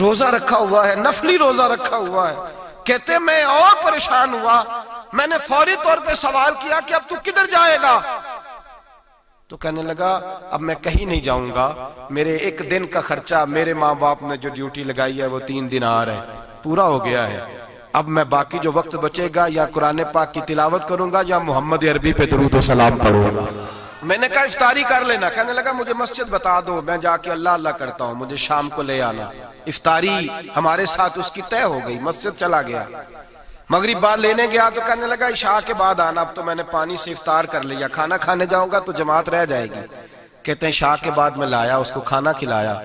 روزہ رکھا ہوا ہے، نفلی روزہ رکھا ہوا ہے. کہتے میں اور پریشان ہوا، میں نے فوری طور پہ سوال کیا کہ اب تو کدھر جائے گا؟ تو کہنے لگا اب میں کہیں نہیں جاؤں گا، میرے ایک دن کا خرچہ میرے ماں باپ نے جو ڈیوٹی لگائی ہے وہ 3 دینار ہے، پورا ہو گیا ہے. اب میں باقی جو وقت بچے گا یا قرآن پاک کی تلاوت کروں گا یا محمد عربی پہ درود و سلام پڑھوں گا. میں نے کہا افطاری کر لینا. کہنے لگا مجھے مسجد بتا دو، میں جا کے اللہ اللہ کرتا ہوں، مجھے شام کو لے آنا. افطاری ہمارے ساتھ اس کی طے ہو گئی، مسجد چلا گیا. مغرب بعد لینے گیا تو کہنے لگا عشاء کے بعد آنا. اب تو میں نے پانی سے افطار کر لیا، کھانا کھانے جاؤں گا تو جماعت رہ جائے گی. کہتے ہیں عشاء کے بعد میں لایا، اس کو کھانا کھلایا.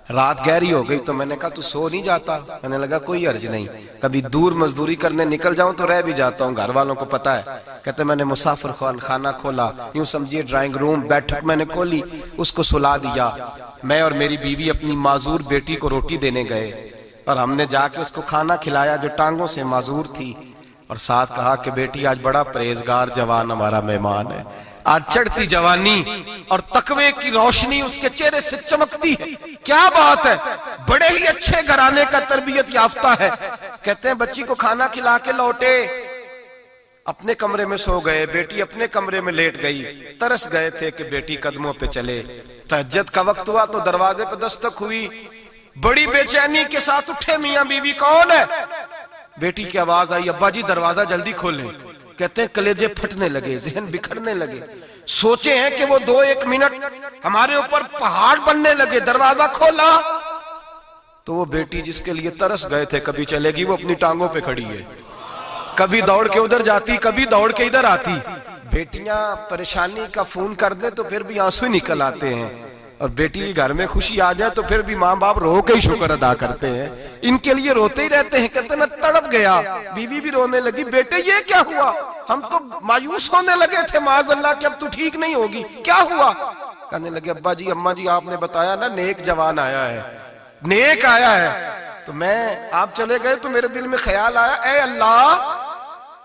رات گہری ہو گئی تو میں نے کہا تو سو نہیں جاتا؟ کہنے لگا کوئی عرض نہیں، کبھی دور مزدوری کرنے نکل جاؤں تو رہ بھی جاتا ہوں، گھر والوں کو پتا ہے. کہتے میں نے مسافر خانہ کھولا، یوں سمجھیے ڈرائنگ روم بیٹھک میں نے کھولی، اس کو سلا دیا. میں اور میری بیوی اپنی معذور بیٹی کو روٹی دینے گئے اور ہم نے جا کے اس کو کھانا کھلایا جو ٹانگوں سے معذور تھی، اور ساتھ کہا کہ بیٹی آج بڑا پرہیزگار جوان ہمارا مہمان ہے، آج چڑھتی جوانی اور تقوی کی روشنی اس کے چہرے سے چمکتی ہے. کیا بات ہے، بڑے ہی اچھے گھرانے کا تربیت یافتہ ہے. کہتے ہیں بچی کو کھانا کھلا کے لوٹے، اپنے کمرے میں سو گئے، بیٹی اپنے کمرے میں لیٹ گئی. ترس گئے تھے کہ بیٹی قدموں پہ چلے. تہجد کا وقت ہوا تو دروازے پہ دستک ہوئی. بڑی بے چینی کے ساتھ اٹھے میاں بیوی، کون ہے؟ بیٹی کی آواز آئی ابا جی دروازہ جلدی کھولیں. کہتے ہیں کلیجے پھٹنے لگے، ذہن بکھرنے لگے. سوچے ہیں کہ وہ 2-1 منٹ ہمارے اوپر پہاڑ بننے لگے. دروازہ کھولا تو وہ بیٹی جس کے لیے ترس گئے تھے کبھی چلے گی، وہ اپنی ٹانگوں پہ کھڑی ہے. کبھی دوڑ کے ادھر جاتی، کبھی دوڑ کے ادھر آتی. بیٹیاں پریشانی کا فون کر دیں تو پھر بھی آنسو نکل آتے ہیں، اور بیٹی گھر میں خوشی آ جائے تو پھر بھی ماں باپ رو کے ہی شکر ادا کرتے ہیں. ان کے لیے روتے ہی رہتے ہیں. کہتے میں تڑپ گیا. بیوی بھی رونے لگی، بیٹے یہ کیا ہوا؟ ہم تو مایوس ہونے لگے تھے معاذ اللہ کہ اب تو ٹھیک نہیں ہوگی، کیا ہوا؟ کہنے لگے ابا جی اماں جی آپ نے بتایا نا نیک جوان آیا ہے، نیک آیا ہے. تو میں آپ چلے گئے تو میرے دل میں خیال آیا اے اللہ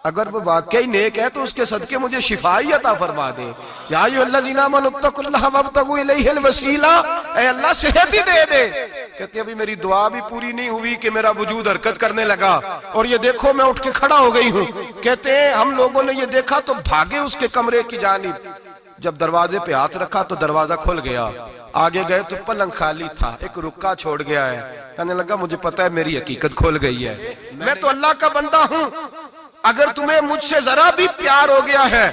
اگر وہ واقعی نیک ہے تو اس کے صدقے مجھے شفائی عطا فرما دے. یا ایھا الذین آمنوا اتقوا اللہ وابتغوا الیہ الوسیلہ، اے اللہ صحت ہی دے دے. کہتے ابھی میری دعا بھی پوری نہیں ہوئی کہ میرا وجود حرکت کرنے لگا، اور یہ دیکھو میں اٹھ کے کھڑا ہو گئی ہوں. کہتے ہیں ہم لوگوں نے یہ دیکھا تو بھاگے اس کے کمرے کی جانب. جب دروازے پہ ہاتھ رکھا تو دروازہ کھل گیا. آگے گئے تو پلنگ خالی تھا، ایک رکا چھوڑ گیا ہے. کہنے لگا مجھے پتا ہے میری حقیقت کھل گئی ہے، میں تو اللہ کا بندہ ہوں. اگر تمہیں مجھ سے ذرا بھی پیار ہو گیا ہے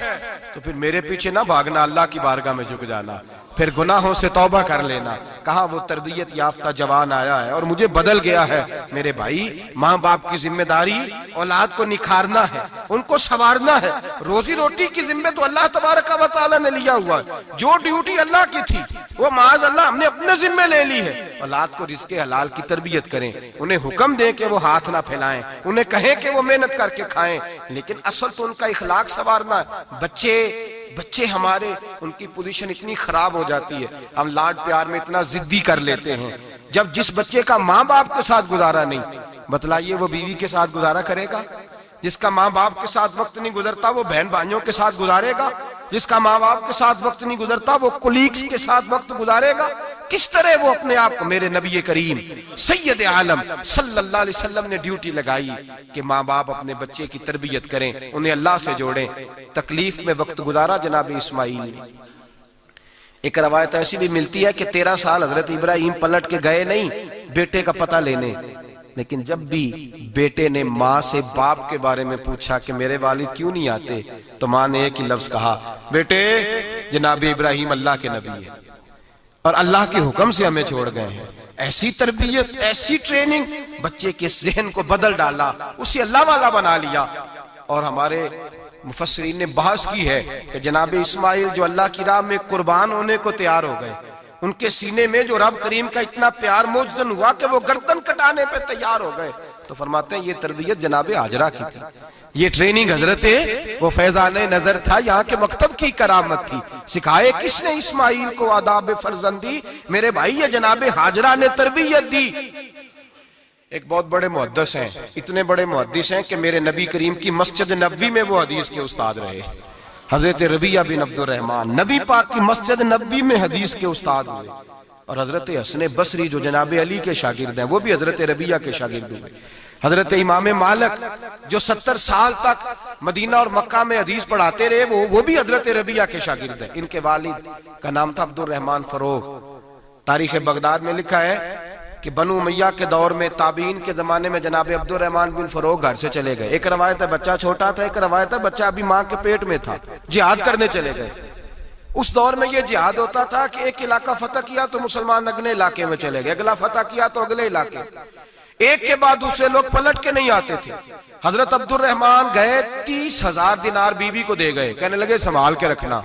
تو پھر میرے پیچھے نہ بھاگنا، اللہ کی بارگاہ میں جھک جانا، پھر گناہوں سے توبہ کر لینا. کہا وہ تربیت یافتہ جوان آیا ہے اور مجھے بدل گیا ہے. میرے بھائی ماں باپ کی ذمہ داری اولاد کو نکھارنا ہے، ان کو سنوارنا ہے. روزی روٹی کی ذمہ تو اللہ تبارک و تعالی نے لیا ہوا ہے. جو ڈیوٹی اللہ کی تھی وہ معاذ اللہ ہم نے اپنے ذمہ لے لی ہے. اولاد کو رزق حلال کی تربیت کریں، انہیں حکم دیں کہ وہ ہاتھ نہ پھیلائیں، انہیں کہیں کہ وہ محنت کر کے کھائیں، لیکن اصل تو ان کا اخلاق سنوارنا ہے. بچے ہمارے ان کی پوزیشن اتنی خراب ہو جاتی ہے، ہم لاڈ پیار میں اتنا ضدی کر لیتے ہیں. جب جس بچے کا ماں باپ کے ساتھ گزارا نہیں، بتلائیے وہ بیوی کے ساتھ گزارا کرے گا؟ جس کا ماں باپ کے ساتھ وقت نہیں گزرتا وہ بہن بھائیوں کے ساتھ گزارے گا؟ جس کا ماں باپ کے ساتھ وقت نہیں گزرتا وہ کولیگز کے ساتھ وقت گزارے گا؟ کس طرح وہ اپنے آپ کو، میرے نبی کریم سید عالم صلی اللہ علیہ وسلم نے ڈیوٹی لگائی کہ ماں باپ اپنے بچے کی تربیت کریں، انہیں اللہ سے جوڑیں. تکلیف میں وقت گزارا جناب اسماعیل نے. ایک روایت ایسی بھی ملتی ہے کہ 13 سال حضرت ابراہیم پلٹ کے گئے نہیں بیٹے کا پتہ لینے، لیکن جب بھی بیٹے نے ماں سے باپ کے بارے میں پوچھا کہ میرے والد کیوں نہیں آتے تو ماں نے ایک ہی لفظ کہا، بیٹے جناب ابراہیم اللہ کے نبی ہے اور اللہ کے حکم سے ہمیں چھوڑ گئے ہیں. ایسی تربیت، ایسی ٹریننگ بچے کے ذہن کو بدل ڈالا، اسے اللہ والا بنا لیا. اور ہمارے مفسرین نے بحث کی ہے کہ جناب اسماعیل جو اللہ کی راہ میں قربان ہونے کو تیار ہو گئے، ان کے سینے میں جو رب کریم کا اتنا پیار موجزن ہوا کہ وہ گردن کٹانے پہ تیار ہو گئے. تو فرماتے ہیں یہ تربیت جناب ہاجرہ کی تھی، یہ ٹریننگ حضرت وہ فیضان نظر تھا، یہاں کے مکتب کی کرامت تھی. سکھائے کس نے اسماعیل کو آداب فرزندی؟ میرے بھائی یہ جناب ہاجرہ نے تربیت دی. ایک بہت بڑے محدث ہیں، اتنے بڑے محدث ہیں کہ میرے نبی کریم کی مسجد نبوی میں وہ حدیث کے استاد رہے. حضرت ربیعہ بن عبد الرحمن نبی پاک کی مسجد نبوی میں حدیث کے استاد ہوئے. اور حضرت حسن بصری جو جناب علی کے شاگرد ہیں وہ بھی حضرت ربیہ کے شاگرد ہوئے. حضرت امام مالک جو 70 سال تک مدینہ اور مکہ میں حدیث پڑھاتے رہے وہ بھی حضرت ربیہ کے شاگرد ہیں. ان کے والد کا نام تھا عبد الرحمن فروغ. تاریخ بغداد میں لکھا ہے کہ بنو امیہ کے دور میں تابعین کے زمانے میں جناب عبد الرحمن بن فروغ گھر سے چلے گئے. ایک روایت ہے بچہ چھوٹا تھا, ایک روایت ہے بچہ ابھی ماں کے پیٹ میں تھا, جہاد کرنے چلے گئے. اس دور میں یہ جہاد ہوتا تھا کہ ایک علاقہ فتح کیا تو مسلمان اگلے علاقے میں چلے گئے, اگلا فتح کیا تو اگلے علاقے, ایک کے بعد دوسرے لوگ پلٹ کے نہیں آتے تھے. حضرت عبد الرحمن گئے 30,000 دینار بیوی کو دے گئے, کہنے لگے سنبھال کے رکھنا.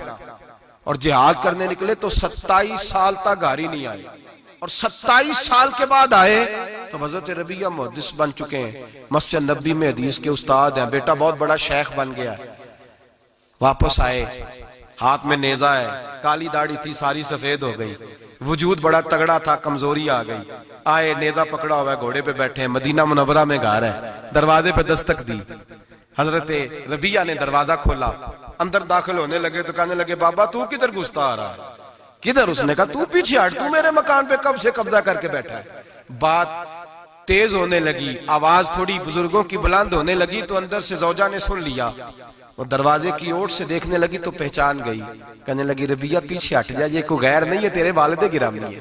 اور جہاد کرنے نکلے تو 27 سال تک گھر ہی نہیں آئے, اور 27 سال کے بعد آئے تو حضرت ربیہ محدث بن چکے ہیں, مسجد نبوی میں حدیث کے استاد ہیں, بیٹا بہت بڑا شیخ بن گیا. واپس آئے, ہاتھ میں نیزہ ہے, کالی داڑھی تھی ساری سفید ہو گئی, وجود بڑا تگڑا تھا, کمزوری آ گئی. آئے, نیزہ پکڑا ہوا ہے, گھوڑے پہ بیٹھے ہیں, مدینہ منورہ میں گھر ہے, دروازے پہ دستک دی. حضرت ربیہ نے دروازہ کھولا, اندر داخل ہونے لگے تو کہنے لگے بابا تو کدھر گھستا آ رہا ہے؟ کدھر؟ اس نے کہا تو پیچھے ہٹ, تو میرے مکان پہ کب سے قبضہ کر کے بیٹھا ہے. بات تیز ہونے لگی, آواز تھوڑی بزرگوں کی بلند ہونے لگی تو اندر سے زوجہ نے سن لیا. وہ دروازے کی اوٹ سے دیکھنے لگی تو پہچان گئی, کہنے لگی ربیہ پیچھے ہٹ جا, یہ کوئی غیر نہیں ہے, تیرے والد گرامی ہے,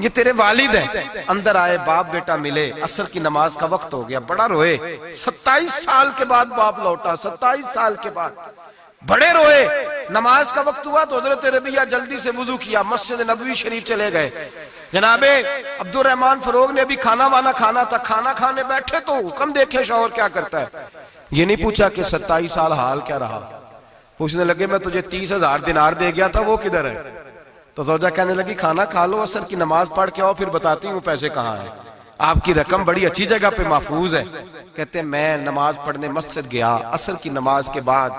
یہ تیرے والد ہیں. اندر آئے, باپ بیٹا ملے, عصر کی نماز کا وقت ہو گیا, بڑا روئے. 27 سال کے بعد باپ لوٹا, 27 سال کے بعد بڑے روئے. نماز کا وقت ہوا تو حضرت ربیہ جلدی سے وضو کیا, مسجد نبوی شریف چلے گئے. جناب عبد الرحمن فروغ نے ابھی کھانا وانا کھانا تھا, کھانا کھانے بیٹھے تو حکم دیکھے شوہر کیا کرتا ہے. یہ نہیں پوچھا کہ 27 سال حال کیا رہا, پوچھنے لگے میں تجھے 30,000 دینار دے گیا تھا, وہ کدھر ہے؟ تو زوجہ کہنے لگی کھانا کھا لو, عصر کی نماز پڑھ کے آؤ, پھر بتاتی ہوں پیسے کہاں ہیں. آپ کی رقم بڑی اچھی جگہ پہ محفوظ ہے. کہتے ہیں میں نماز پڑھنے مسجد گیا, عصر کی نماز کے بعد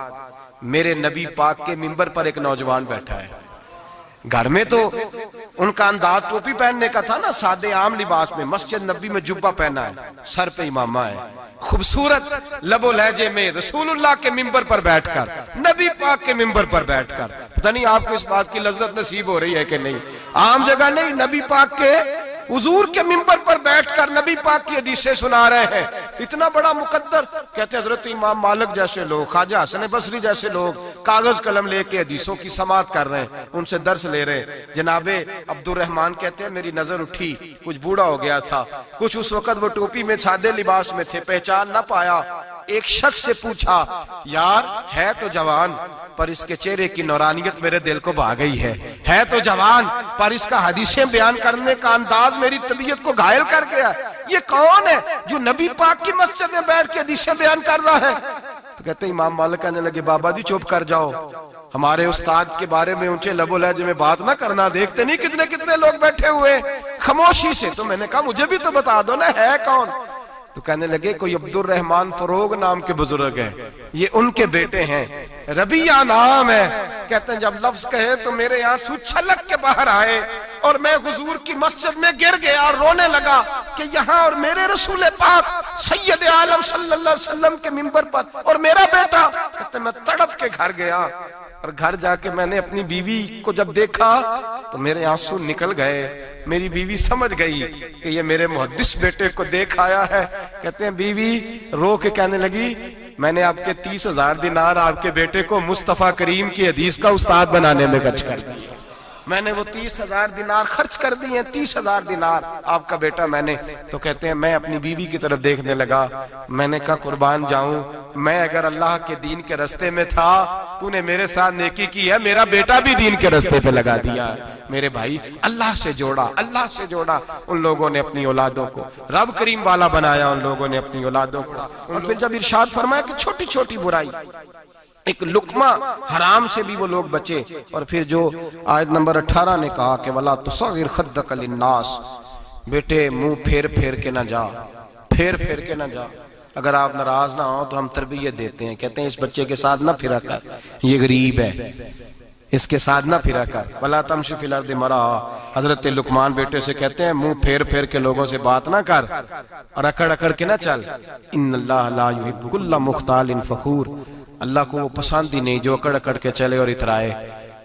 میرے نبی پاک کے منبر پر ایک نوجوان بیٹھا ہے. گھر میں تو ان کا انداز ٹوپی پہننے کا تھا نا, سادے عام لباس میں, مسجد نبی میں جبہ پہنا ہے, سر پہ امامہ ہے, خوبصورت لب و لہجے میں رسول اللہ کے منبر پر بیٹھ کر, نبی پاک کے منبر پر بیٹھ کر. پتہ نہیں آپ کو اس بات کی لذت نصیب ہو رہی ہے کہ نہیں, عام جگہ نہیں, نبی پاک کے حضور کے منبر پر بیٹھ کر نبی پاک کی حدیثیں سنا رہے ہیں. اتنا بڑا مقدر. کہتے ہیں حضرت امام مالک جیسے لوگ, خواجہ حسن بصری جیسے لوگ کاغذ قلم لے کے حدیثوں کی سماعت کر رہے ہیں, ان سے درس لے رہے ہیں. جناب عبد الرحمن کہتے ہیں میری نظر اٹھی, کچھ بوڑھا ہو گیا تھا, کچھ اس وقت وہ ٹوپی میں سادے لباس میں تھے, پہچان نہ پایا. ایک شخص سے پوچھا یار ہے تو جوان پر اس کے چہرے کی نورانیت میرے دل کو بھا گئی ہے تو جوان پر اس کا حدیثیں بیان کرنے کا انداز میری طبیعت کو گھائل کر گیا. یہ کون ہے جو نبی پاک کی مسجد میں بیٹھ کے حدیثیں بیان کر رہا ہے؟ تو کہتے ہیں امام مالک کہنے لگے بابا جی چپ کر جاؤ, ہمارے استاد کے بارے میں اونچے لب و لہجے میں بات نہ کرنا, دیکھتے نہیں کتنے کتنے لوگ بیٹھے ہوئے خاموشی سے. تو میں نے کہا مجھے بھی تو بتا دو نا ہے کون. تو کہنے لگے کوئی عبد الرحمن فروغ نام کے بزرگ ہیں, یہ ان کے بیٹے ہیں, ربیہ نام ہے. کہتے ہیں جب لفظ کہے تو میرے آنسو چھلک کے باہر آئے اور میں حضور کی مسجد میں گر گیا اور رونے لگا کہ یہاں اور میرے رسول پاک سید عالم صلی اللہ علیہ وسلم کے منبر پر اور میرا بیٹا. کہتے ہیں میں تڑپ کے گھر گیا اور گھر جا کے میں نے اپنی بیوی کو جب دیکھا تو میرے آنسو نکل گئے. میری بیوی سمجھ گئی کہ یہ میرے محدث بیٹے کو دیکھ آیا ہے. کہتے ہیں بیوی رو کے کہنے لگی میں نے آپ کے 30,000 دینار آپ کے بیٹے کو مصطفیٰ کریم کی حدیث کا استاد بنانے میں خرچ کر دیا. میں نے وہ 30,000 دینار خرچ کر دیے, 30,000 دینار آپ کا بیٹا میں نے. تو کہتے ہیں میں اپنی بیوی کی طرف دیکھنے لگا, میں نے کہا قربان جاؤں, میں اگر اللہ کے دین کے رستے میں تھا تو نے میرے ساتھ نیکی کی ہے, میرا بیٹا بھی دین کے رستے پہ لگا دیا. میرے بھائی اللہ سے جوڑا, اللہ سے جوڑا. ان لوگوں نے اپنی اولادوں کو رب کریم والا بنایا, ان لوگوں نے اپنی اولادوں کو. اور پھر جب ارشاد فرمایا کہ چھوٹی چھوٹی برائی, ایک لقمہ حرام سے بھی وہ لوگ بچے. اور پھر جو آیت نمبر 18 نے کہا کہ وَلَا تُصَغِّرْ خَدَّكَ لِلنَّاسِ, بیٹے منہ پھیر پھیر کے نہ جا, پھیر پھیر کے نہ جا. اگر آپ ناراض نہ ہوں تو ہم تربیت دیتے ہیں, کہتے ہیں اس بچے کے ساتھ نہ پھرا کر, یہ غریب ہے, اس کے ساتھ نہ پھرا کر. وَلَا تَمْشِ فِي الْأَرْضِ مَرَحًا, حضرت لقمان بیٹے سے کہتے ہیں منہ پھیر پھیر کے لوگوں سے بات نہ کر اور اکڑ اکڑ کے نہ چل. إِنَّ اللَّهَ لَا يُحِبُّ كُلَّ مُخْتَالٍ فَخُورٍ, اللہ کو وہ پسند ہی نہیں جو اکڑ اکڑ کے چلے اور اترائے.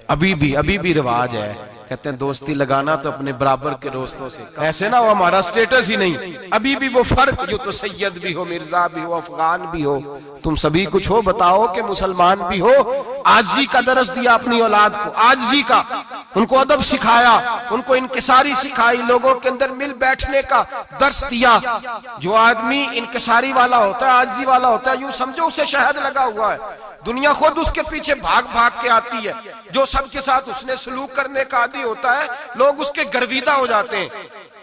ابھی بھی رواج ہے, کہتے ہیں دوستی لگانا تو اپنے برابر کے دوستوں سے، ایسے نہ وہ ہمارا سٹیٹس ہی نہیں، ابھی بھی وہ فرق، جو تو سید بھی ہو، مرزا بھی ہو، افغان بھی ہو، تم سبھی کچھ ہو، بتاؤ کہ مسلمان بھی ہو۔ عاجزی کا درس دیا اپنی اولاد کو، عاجزی کا، ان کو ادب سکھایا، ان کو انکساری سکھائی، لوگوں کے اندر مل بیٹھنے کا درس دیا۔ جو آدمی انکساری والا ہوتا ہے، عاجزی والا ہوتا ہے، یوں سمجھو اسے شہد لگا ہوا ہے، دنیا خود اس کے پیچھے بھاگ بھاگ کے آتی ہے۔ جو سب کے ساتھ اس نے سلوک کرنے کا عادی ہوتا ہے، لوگ اس کے گرویدہ ہو جاتے ہیں۔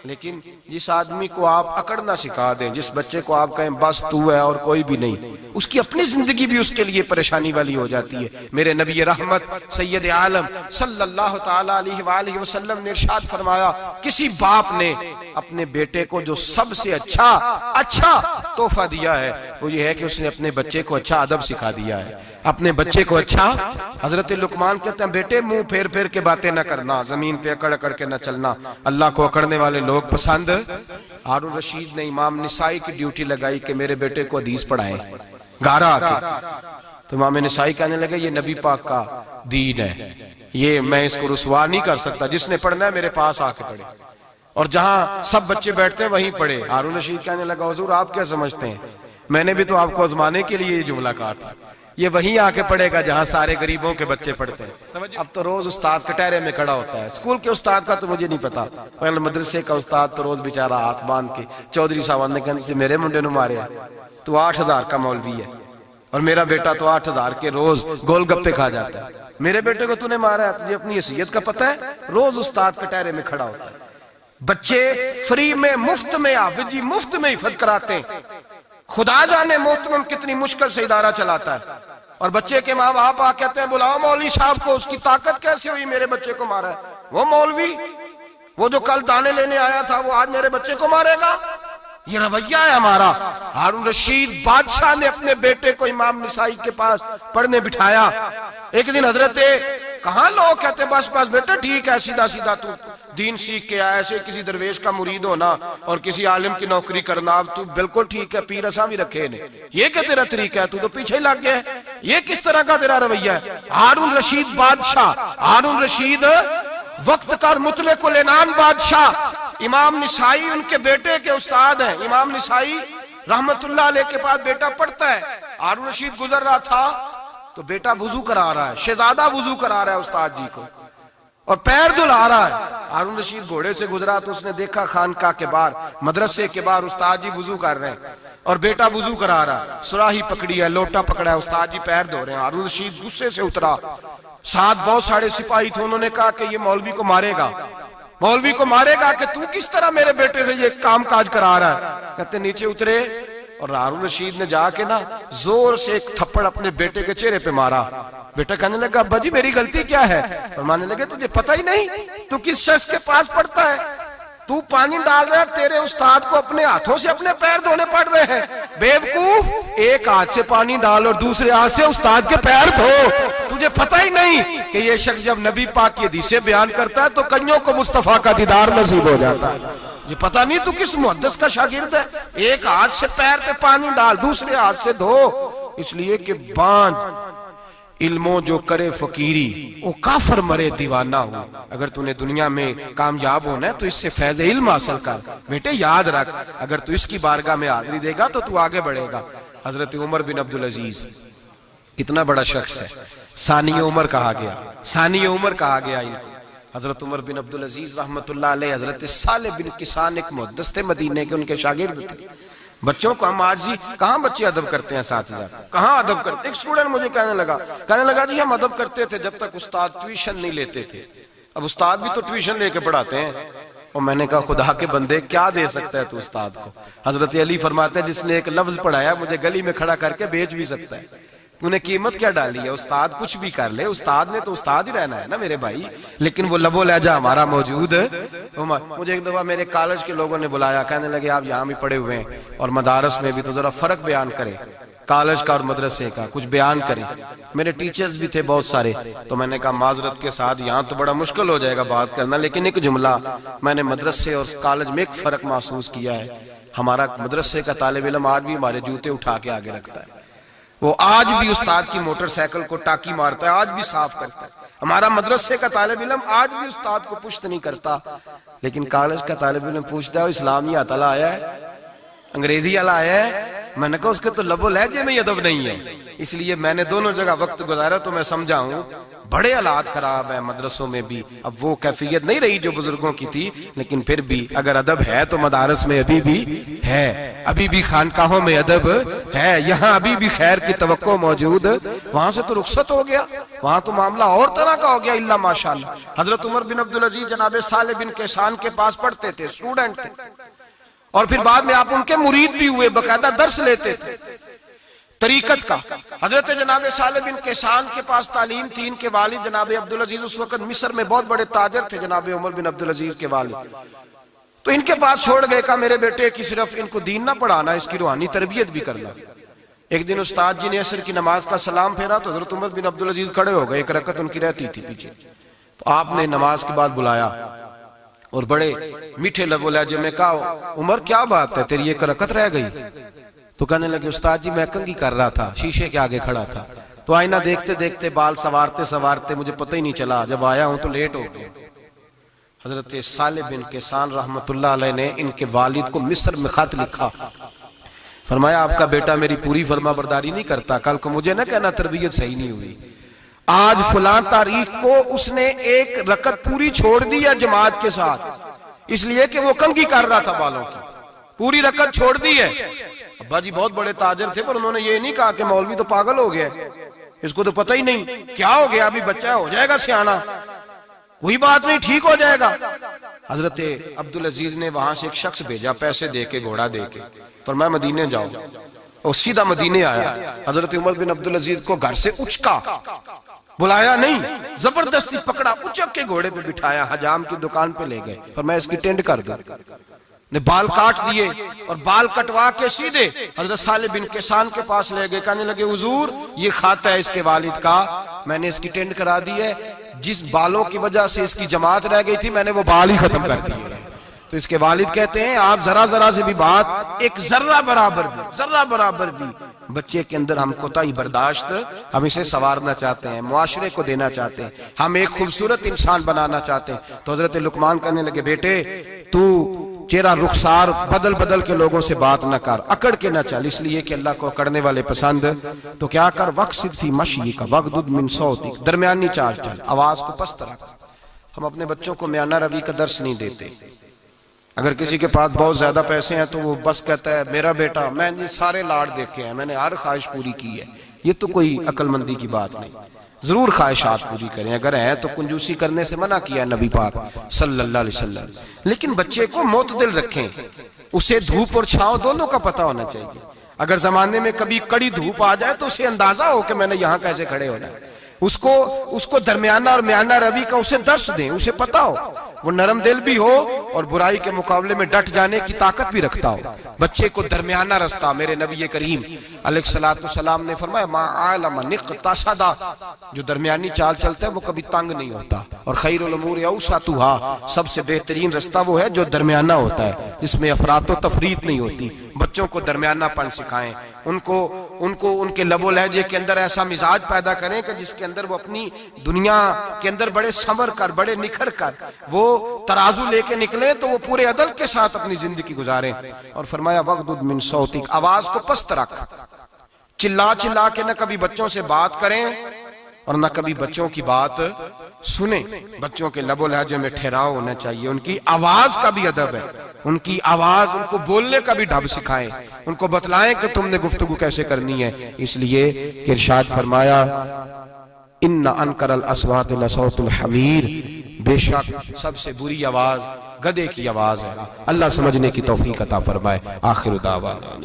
لیکن جس آدمی کو آپ اکڑنا سکھا دیں، جس بچے کو آپ کہیں بس تو ہے اور کوئی بھی نہیں، اس کی اپنی زندگی بھی اس کے لیے پریشانی والی ہو جاتی ہے۔ میرے نبی رحمت سید عالم صلی اللہ تعالی علیہ وآلہ وسلم نے ارشاد فرمایا، کسی باپ نے اپنے بیٹے کو جو سب سے اچھا تحفہ دیا ہے وہ یہ ہے کہ اس نے اپنے بچے کو اچھا ادب سکھا دیا ہے، اپنے بچے کو اچھا۔ حضرت لقمان کہتے ہیں بیٹے منہ پھیر پھیر کے باتیں نہ کرنا، زمین پہ اکڑ اکڑ کے نہ چلنا، اللہ کو اکڑنے والے لوگ پسند۔ ہارون رشید نے امام نسائی کی ڈیوٹی لگائی کہ میرے بیٹے کو حدیث پڑھائیں گارا آ کے، تو امام نسائی کہنے لگے یہ نبی پاک کا دین ہے، یہ میں اس کو رسوا نہیں کر سکتا، جس نے پڑھنا ہے میرے پاس آ کے پڑھے، اور جہاں سب بچے بیٹھتے ہیں وہیں پڑھے۔ ہارون رشید کہنے لگا حضور آپ کیا سمجھتے ہیں، میں نے بھی تو آپ کو آزمانے کے لیے یہ جملہ کہا تھا، یہ وہیں آ کے پڑھے گا جہاں سارے غریبوں کے بچے پڑھتے ہیں۔ اب تو روز استاد کٹہرے میں کھڑا ہوتا ہے، اسکول کے استاد کا تو مجھے نہیں پتا، پہلے مدرسے کا استاد تو روز بیچارہ ہاتھ باندھ کے چودھری صاحب نے کہا میرے منڈے نو مارے تو 8,000 کا مولوی ہے، اور میرا بیٹا تو 8,000 کے روز گول گپے کھا جاتا ہے، میرے بیٹے کو تو نے مارا ہے، تجھے اپنی حیثیت کا پتہ ہے؟ روز استاد کٹہرے میں کھڑا ہوتا ہے۔ بچے فری میں، مفت میں، حافظ جی مفت میں حفظ کراتے ہیں، خدا جانے محترم کتنی مشکل سے ادارہ چلاتا ہے، اور بچے کے ماں باپ آ کہتے ہیں بلاؤ مولوی صاحب کو، اس کی طاقت کیسے ہوئی میرے بچے کو مارا ہے؟ وہ مولوی وہ جو کل دانے لینے آیا تھا وہ آج میرے بچے کو مارے گا؟ یہ رویہ ہے ہمارا۔ ہارون رشید بادشاہ نے اپنے بیٹے کو امام نسائی کے پاس پڑھنے بٹھایا۔ ایک دن حضرت کہاں لوگ کہتے بس بس بیٹا ٹھیک ہے، سیدھا سیدھا تو دین سیکھ کے آیا، ایسے کسی درویش کا مرید ہونا اور کسی عالم کی نوکری کرنا، اب تو بالکل ٹھیک ہے، پیر اساں بھی رکھے نے، یہ کہ تیرا طریقہ ہے، تو پیچھے ہی لگ گیا ہے، یہ کس طرح کا تیرا رویہ ہے؟ ہارون رشید بادشاہ، ہارون رشید وقت کا مطلق العنان بادشاہ، امام نسائی ان کے بیٹے کے استاد ہیں، امام نسائی رحمت اللہ علیہ کے پاس بیٹا پڑھتا ہے۔ ہارون رشید گزر رہا تھا تو بیٹا وضو کرا رہا ہے، شہزادہ وضو کرا رہا ہے استاد جی کو، اور پیر دھلا رہا ہے۔ ہارون رشید گھوڑے سے گزرا تو اس نے دیکھا خانقاہ کے باہر، مدرسے کے باہر استاد جی وضو کر رہے ہیں اور بیٹا وضو کرا رہا ہے، سراہی پکڑی ہے، لوٹا پکڑا ہے، استاد جی پیر دھو رہے ہیں۔ ہارون رشید غصے سے اترا، ساتھ بہت سارے سپاہی تھے، انہوں نے کہا کہ یہ مولوی کو مارے گا، مولوی کو مارے گا کہ تو کس طرح میرے بیٹے سے یہ کام کاج کرا رہا ہے؟ کہتے نیچے اترے اور ہارون رشید نے جا کے نا زور سے ایک تھپڑ اپنے بیٹے کے چہرے پہ مارا۔ بیٹا کہنے لگا ابا جی میری غلطی کیا ہے؟ فرمانے لگے تجھے پتہ ہی نہیں تو کس شخص کے پاس پڑھتا ہے؟ تو پانی ڈال رہا ہے، تیرے استاد کو اپنے ہاتھوں سے اپنے پیر دھونے پڑ رہے ہیں، بیوقوف، ایک ہاتھ سے پانی ڈال اور دوسرے ہاتھ سے استاد کے پیر دھو، تجھے پتہ ہی نہیں کہ یہ شخص جب نبی پاک کی حدیثیں بیان کرتا ہے تو کئیوں کو مصطفیٰ کا دیدار نصیب ہو جاتا ہے۔ یہ پتہ نہیں تو کس محدث کا شاگرد ہے، ایک ہاتھ سے پیر پہ پانی ڈال دوسرے ہاتھ سے دھو، اس لیے کہ بان علموں جو کرے فقیری وہ کافر مرے دیوانہ ہو۔ اگر تو نے دنیا میں کامیاب ہونا ہے تو اس سے فیض علم حاصل کر، بیٹے یاد رکھ، اگر تو اس کی بارگاہ میں حاضری دے گا تو آگے بڑھے گا۔ حضرت عمر بن عبدالعزیز کتنا بڑا شخص ہے، ثانی عمر کہا گیا، ثانی عمر کہا گیا۔ حضرت عمر بن عبدالعزیز رحمت اللہ علیہ، حضرت صالح بن کسان ایک محدث تھے مدینے کے، ان کے شاگرد تھے۔ بچوں کو ہم آج ہی کہاں بچے ادب کرتے ہیں، اساتذہ کہاں ادب کرتے؟ ایک اسٹوڈنٹ مجھے کہنے لگا جی ہم ادب کرتے تھے جب تک استاد ٹیوشن نہیں لیتے تھے، اب استاد بھی تو ٹیوشن لے کے پڑھاتے ہیں۔ اور میں نے کہا خدا کے بندے کیا دے سکتا ہے تو استاد کو؟ حضرت علی فرماتے ہیں جس نے ایک لفظ پڑھایا مجھے گلی میں کھڑا کر کے بیچ بھی سکتا ہے، تو نے قیمت کیا ڈالی ہے؟ استاد کچھ بھی کر لے، استاد نے تو استاد ہی رہنا ہے نا میرے بھائی، لیکن وہ لب و لہجہ ہمارا موجود ہے۔ مجھے ایک دفعہ میرے کالج کے لوگوں نے بلایا، کہنے لگے آپ یہاں بھی پڑھے ہوئے ہیں اور مدارس میں بھی، تو ذرا فرق بیان کریں کالج کا اور مدرسے کا، کچھ بیان کریں۔ میرے ٹیچرز بھی تھے بہت سارے، تو میں نے کہا معذرت کے ساتھ یہاں تو بڑا مشکل ہو جائے گا بات کرنا، لیکن ایک جملہ میں نے مدرسے اور کالج میں ایک فرق محسوس کیا ہے، ہمارا مدرسے کا طالب علم آج بھی ہمارے جوتے اٹھا کے آگے رکھتا ہے، وہ آج بھی استاد کی موٹر سائیکل کو ٹاکی مارتا ہے، آج بھی صاف کرتا ہے۔ ہمارا مدرسے کا طالب علم آج بھی استاد کو پشت نہیں کرتا، لیکن کالج کا طالب علم پوچھتا ہے اسلامی اتلا آیا ہے، انگریزی والا آیا ہے؟ میں نے کہا اس کے تو لب و لہجے میں ادب نہیں ہے۔ اس لیے میں نے دونوں جگہ وقت گزارا تو میں سمجھا ہوں بڑے حالات خراب ہیں مدرسوں میں بھی۔ اب وہ کیفیت نہیں رہی جو بزرگوں کی تھی، لیکن پھر بھی اگر ادب ہے تو مدارس میں ابھی بھی ہے، ابھی بھی خانقاہوں میں ادب ہے، یہاں ابھی بھی خیر کی توقع موجود۔ وہاں سے تو رخصت ہو گیا، وہاں تو معاملہ اور طرح کا ہو گیا الا ماشاءاللہ۔ حضرت عمر بن عبدالعزیز جناب صالح بن کیسان کے پاس پڑھتے تھے، اسٹوڈنٹ تھے، اور پھر بعد میں آپ ان کے مرید بھی ہوئے، باقاعدہ درس لیتے تھے طریقت کا۔ حضرت جناب صالح بن کیسان کے پاس تعلیم تھی، ان کے والد جناب عبدالعزیز اس وقت مصر میں بہت بڑے تاجر تھے، جناب عمر بن عبدالعزیز کے والد۔ تو ان کے پاس چھوڑ گئے، کہا میرے بیٹے کی صرف ان کو دین نہ پڑھانا، اس کی روحانی تربیت بھی کرنا۔ ایک دن استاد جی نے عصر کی نماز کا سلام پھیرا تو حضرت عمر بن عبدالعزیز کھڑے ہو گئے، ایک رکعت ان کی رہتی تھی پیچھے، تو آپ نے نماز کے بعد بلایا اور بڑے میٹھے لب و لہجے میں کہا عمر کیا بات ہے تیری ایک رکعت رہ گئی؟ تو کہنے لگے استاد جی میں کنگھی کر رہا تھا، شیشے کے آگے کھڑا تھا، تو آئینہ دیکھتے دیکھتے بال سوارتے سوارتے مجھے پتہ ہی نہیں چلا، جب آیا ہوں تو لیٹ ہو گیا۔ حضرت صالح بن کیسان رحمت اللہ علیہ نے ان کے والد کو مصر میں خط لکھا، فرمایا آپ کا بیٹا میری پوری فرما برداری نہیں کرتا، کل کو مجھے نہ کہنا تربیت صحیح نہیں ہوئی۔ آج فلاں تاریخ کو اس نے ایک رکعت پوری چھوڑ دی ہے جماعت کے ساتھ، اس لیے کہ وہ کنگھی کر رہا تھا بالوں کی، پوری رکعت چھوڑ دی ہے۔ ابا جی بہت بڑے تاجر تھے، پر انہوں نے یہ نہیں کہا کہ مولوی تو پاگل ہو گیا، اس کو تو پتہ ہی نہیں کیا ہو گیا، ابھی بچہ ہو جائے گا سیانا، کوئی بات نہیں ٹھیک ہو جائے گا۔ حضرت عبدالعزیز نے وہاں سے ایک شخص بھیجا پیسے دے کے، گھوڑا دے کے، فرمایا مدینے جاؤ، اور سیدھا مدینے آیا۔ حضرت عمر بن عبدالعزیز کو گھر سے اچکا، بلایا نہیں، زبردستی پکڑا، اچک کے گھوڑے پہ بٹھایا، حجام کی دکان پہ لے گئے، فرمایا اس کی ٹینڈ کر دو، نے بال کاٹ دیے اور بال کٹوا کے سیدھے حضرت صالح بن کیسان کے پاس لے گئے، کہنے لگے حضور یہ خاتا ہے اس کے والد کا، میں نے اس کی ٹینڈ کرا دی ہے، جس بالوں کی وجہ سے اس کی جماعت رہ گئی تھی میں نے وہ بال ہی ختم کر دیے۔ تو اس کے والد کہتے ہیں آپ ذرا ذرا سے بھی بات، ایک ذرہ برابر بھی بچے کے اندر ہم کوتاہی برداشت، ہم اسے سنوارنا چاہتے ہیں، معاشرے کو دینا چاہتے ہیں، ہم ایک خوبصورت انسان بنانا چاہتے ہیں۔ تو حضرت لقمان کہنے لگے بیٹے تو چہرہ رخسار بدل بدل کے لوگوں سے بات نہ کر، اکڑ کے نہ چل، اس لیے کہ اللہ کو اکڑنے والے پسند۔ تو کیا کر وقصد فی مشی کا وغضض من صوتک، درمیانی چال چل، آواز کو پست رکھ۔ ہم اپنے بچوں کو میانہ روی کا درس نہیں دیتے۔ اگر کسی کے پاس بہت زیادہ پیسے ہیں تو وہ بس کہتا ہے میرا بیٹا، میں نے سارے لاڑ دیکھے ہیں، میں نے ہر خواہش پوری کی ہے، یہ تو کوئی عقل مندی کی بات نہیں۔ ضرور خواہشات پوری کریں، اگر ہیں تو کنجوسی کرنے سے منع کیا ہے نبی پاک صلی اللہ علیہ وسلم، لیکن بچے کو معتدل رکھیں، اسے دھوپ اور چھاؤں دونوں کا پتہ ہونا چاہیے۔ اگر زمانے میں کبھی کڑی دھوپ آ جائے تو اسے اندازہ ہو کہ میں نے یہاں کیسے کھڑے ہونا ہے، اس کو درمیانہ اور میانہ روی کا اسے درس دیں، اسے پتہ ہو، وہ نرم دل بھی ہو اور برائی کے مقابلے میں ڈٹ جانے کی طاقت بھی رکھتا ہو۔ بچے کو درمیانہ رستہ، میرے نبی کریم علیہ الصلوۃ والسلام نے فرمایا ما عالم نقتصد، جو درمیانی چال چلتا ہے وہ کبھی تنگ نہیں ہوتا، اور خیر الامور اوسطھا، سب سے بہترین رستہ وہ ہے جو درمیانہ ہوتا ہے، جس میں افراط و تفریط نہیں ہوتی۔ بچوں کو درمیانہ پن سکھائیں، ان کے لب و لہجے کے اندر ایسا مزاج پیدا کریں کہ جس کے اندر وہ اپنی دنیا کے اندر بڑے سنور کر، بڑے نکھر کر وہ ترازو لے کے نکلیں تو وہ پورے عدل کے ساتھ اپنی زندگی گزاریں۔ اور فرمایا وغضض من صوتک، آواز کو پست رکھ، چلا چلا کے نہ کبھی بچوں سے بات کریں اور نہ کبھی بچوں کی بات سنیں۔ بچوں کے لب و لہجے میں ٹھہراؤ ہونا چاہیے، ان کی آواز کا بھی ادب ہے، ان کی آواز، ان کو بولنے کا بھی ڈھب سکھائیں، ان کو بتلائیں کہ تم نے گفتگو کیسے کرنی ہے۔ اس لیے کہ ارشاد فرمایا ان انکر الاصوات لصوت الحمیر، بے شک سب سے بری آواز گدھے کی آواز ہے۔ اللہ سمجھنے کی توفیق عطا فرمائے۔ آخر دعوانا